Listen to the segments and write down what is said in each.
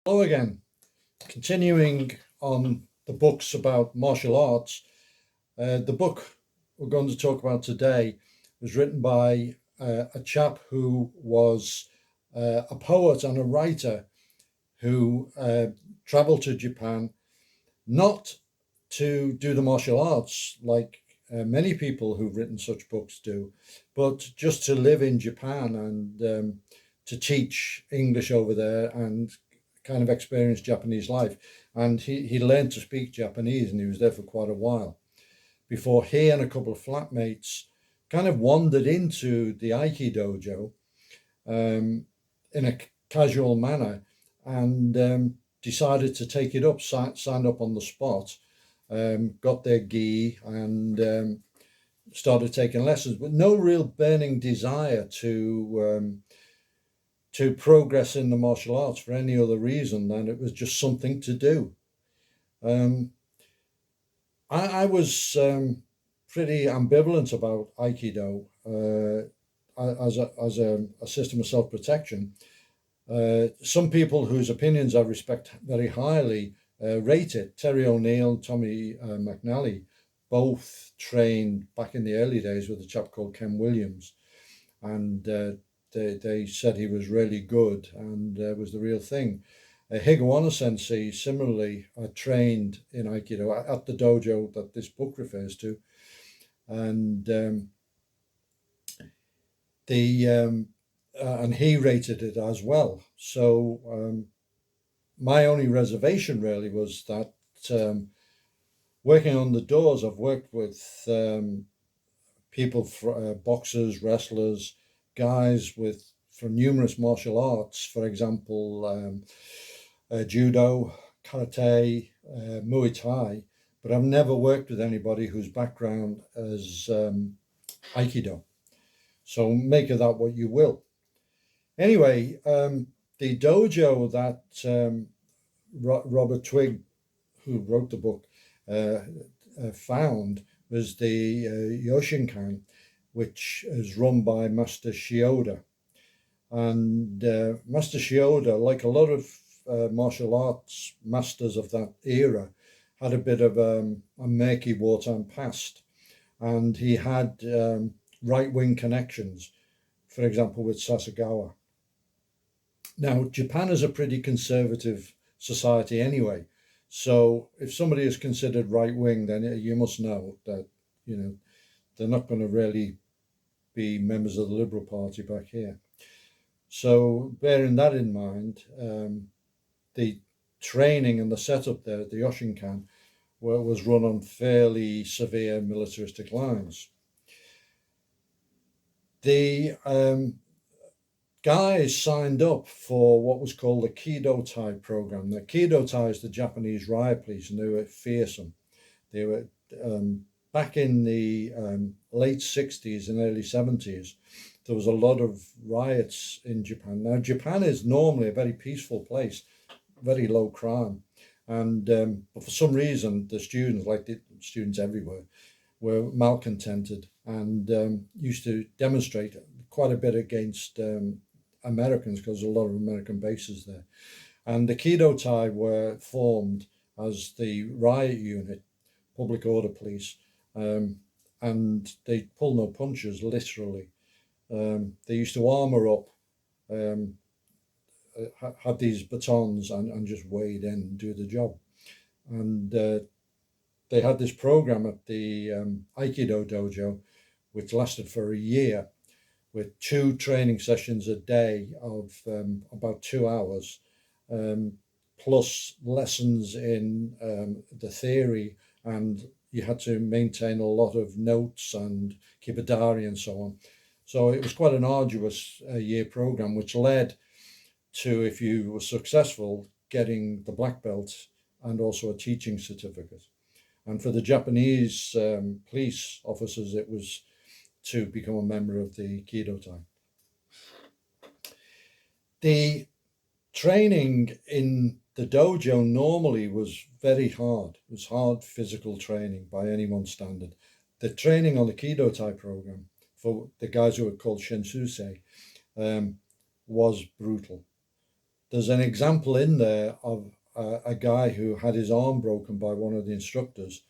Hello again. Continuing on the books about martial arts, the book we're going to talk about today was written by a chap who was a poet and a writer who traveled to Japan not to do the martial arts like many people who've written such books do, but just to live in Japan and to teach English over there and kind of experience Japanese life. And he learned to speak Japanese, and he was there for quite a while before he and a couple of flatmates kind of wandered into the Aiki dojo in a casual manner and decided to take it up, signed up on the spot, got their gi and started taking lessons, but no real burning desire to progress in the martial arts for any other reason than it was just something to do. I was pretty ambivalent about Aikido as a system of self-protection. Some people whose opinions I respect very highly rate it. Terry O'Neill and Tommy McNally both trained back in the early days with a chap called Ken Williams, and they said he was really good and was the real thing. Higuana Sensei similarly trained in Aikido at the dojo that this book refers to, and and he rated it as well. So my only reservation really was that working on the doors, I've worked with people, boxers, wrestlers, guys from numerous martial arts, for example, judo, karate, Muay Thai, but I've never worked with anybody whose background is Aikido. So make of that what you will. Anyway, the dojo that Robert Twigg, who wrote the book, found was the Yoshinkan, which is run by Master Shioda. And Master Shioda, like a lot of martial arts masters of that era, had a bit of a murky wartime past. And he had right-wing connections, for example, with Sasagawa. Now, Japan is a pretty conservative society anyway. So if somebody is considered right-wing, then you must know that, they're not going to really be members of the Liberal Party back here. So bearing that in mind, the training and the setup there at the Yoshinkan was run on fairly severe militaristic lines. The guys signed up for what was called the Kedo Program. The Kedo is the Japanese riot police, and they were fearsome. They were back in the late 60s and early 70s. There was a lot of riots in Japan. Now, Japan is normally a very peaceful place, very low crime. And but for some reason, the students, like the students everywhere, were malcontented and used to demonstrate quite a bit against Americans, because there's a lot of American bases there. And the Kedo were formed as the riot unit, public order police, and they pull no punches, literally. They used to armor up, had these batons and just wade in and do the job. And they had this program at the Aikido dojo, which lasted for a year, with 2 training sessions a day of about 2 hours, plus lessons in the theory, and you had to maintain a lot of notes and keep a diary and so on. So it was quite an arduous year program, which led to, if you were successful, getting the black belt and also a teaching certificate. And for the Japanese police officers, it was to become a member of the Kedo. The training in the dojo normally was very hard. It was hard physical training by anyone's standard. The training on the Kedo program for the guys who were called Shinsusei was brutal. there's an example in there of a guy who had his arm broken by one of the instructors,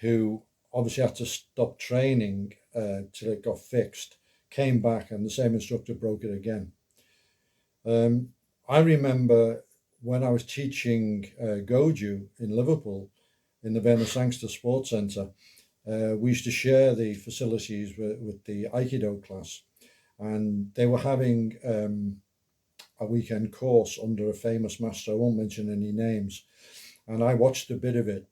who obviously had to stop training till it got fixed, came back, and the same instructor broke it again. I remember when I was teaching Goju in Liverpool in the Vena Sangster Sports Centre, we used to share the facilities with the Aikido class, and they were having a weekend course under a famous master. I won't mention any names. And I watched a bit of it.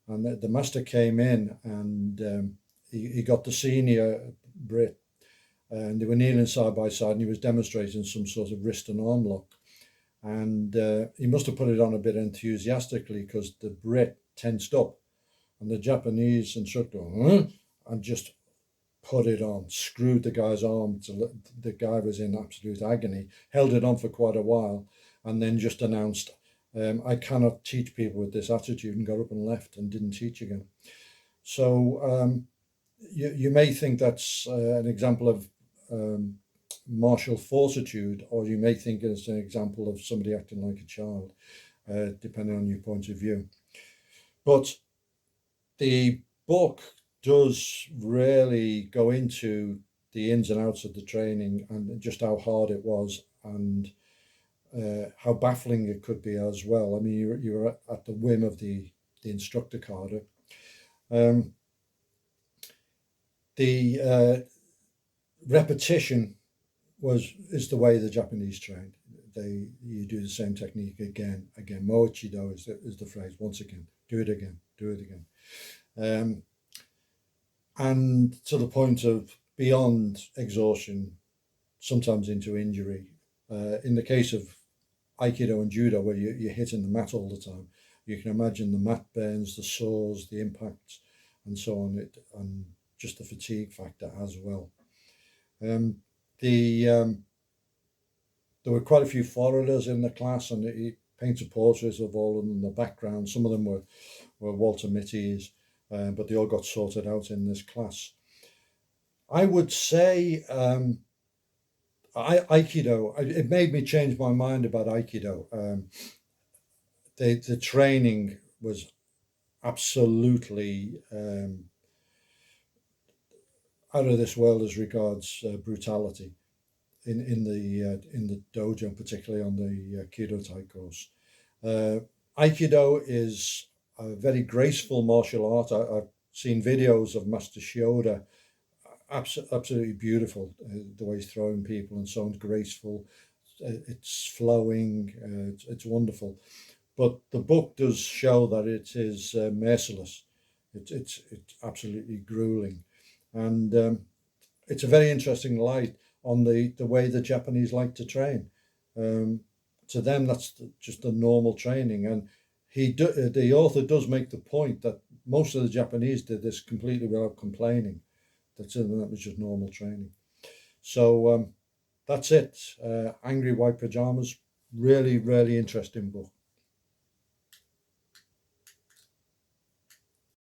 And the master came in, and he got the senior Brit, and they were kneeling side by side, and he was demonstrating some sort of wrist and arm lock. And he must have put it on a bit enthusiastically, because the Brit tensed up, and the Japanese instructor and just put it on, screwed the guy's arm till the guy was in absolute agony, held it on for quite a while, and then just announced, I cannot teach people with this attitude, and got up and left and didn't teach again. So you may think that's an example of martial fortitude, or you may think it's an example of somebody acting like a child, depending on your point of view. But the book does really go into the ins and outs of the training, and just how hard it was, and how baffling it could be as well. I mean, you were at the whim of the instructor, Carter. The repetition is the way the Japanese trained. You do the same technique again. Moichido is the phrase. Once again, do it again, do it again. And to the point of beyond exhaustion, sometimes into injury. In the case of Aikido and Judo, where you're hitting the mat all the time, you can imagine the mat burns, the sores, the impacts, and so on, and just the fatigue factor as well. There were quite a few foreigners in the class, and he painted portraits of all of them in the background. Some of them were Walter Mitty's, but they all got sorted out in this class. I would say Aikido, it made me change my mind about Aikido. The training was absolutely out of this world as regards brutality in the dojo, particularly on the Kedo type course. Aikido is a very graceful martial art. I've seen videos of Master Shioda, absolutely beautiful, the way he's throwing people and so on, graceful. It's flowing, it's wonderful. But the book does show that it is merciless. It's absolutely grueling. And it's a very interesting light on the way the Japanese like to train. To them, that's just the normal training. And the author does make the point that most of the Japanese did this completely without complaining. That was just normal training. So that's it. Angry White Pyjamas, really, really interesting book.